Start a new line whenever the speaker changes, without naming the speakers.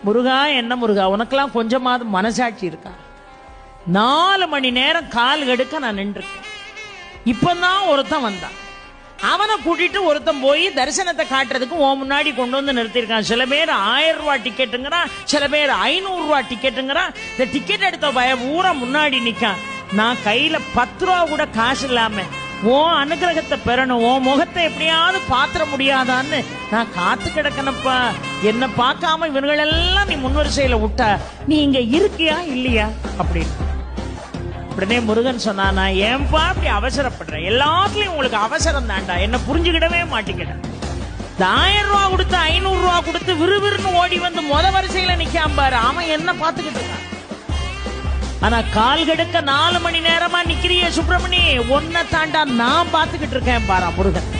முருகா என்ன முருகா, உனக்கெல்லாம் கொஞ்சமாவது மனசாட்சி இருக்கா? 4 மணி நேரம் கால் கெடுக்க நான் நின்றுருக்கேன். இப்பதான் ஒருத்தன் வந்தான், அவனை கூட்டிட்டு ஒருத்தன் போய் தரிசனத்தை காட்டுறதுக்கு உன் முன்னாடி கொண்டு வந்து நிறுத்திருக்கான். சில பேர் 1000 ரூபாய் டிக்கெட்டுங்கிறான், சில பேர் 500 ரூபாய் டிக்கெட்டுங்கிறான். இந்த டிக்கெட் எடுத்த பய ஊரை முன்னாடி நிக்கான். நான் கையில 10 ரூபா கூட காசு இல்லாம ஓ அனுகிரகத்தை பெறணும், ஓ முகத்தை எப்படியாவது பாத்திர முடியாதான்னு நான் காத்து கிடக்கனப்பா. என்ன பார்க்காம இவர்களெல்லாம் நீ முன்வரிசையில விட்டா நீ இங்க இருக்கியா இல்லையா அப்படின்னு. உடனே முருகன் சொன்னா, ஏன்பா அப்படி அவசரப்படுற? எல்லாத்துலயும் உங்களுக்கு அவசரம் தாண்டா, என்ன புரிஞ்சுக்கிடவே மாட்டேங்கிட்ட. 1000 ரூபா கொடுத்து 500 ரூபா கொடுத்து விறுவிறுன்னு ஓடி வந்து முத வரிசையில நிக்காம பாரு, அவன் என்ன பாத்துக்கிட்டு இருக்கான். ஆனா கால் கெடுக்க 4 மணி நேரமா நிக்கிறிய சுப்பிரமணி, ஒன்ன தாண்டா நான் பாத்துக்கிட்டு இருக்கேன் பாரா முருகன்.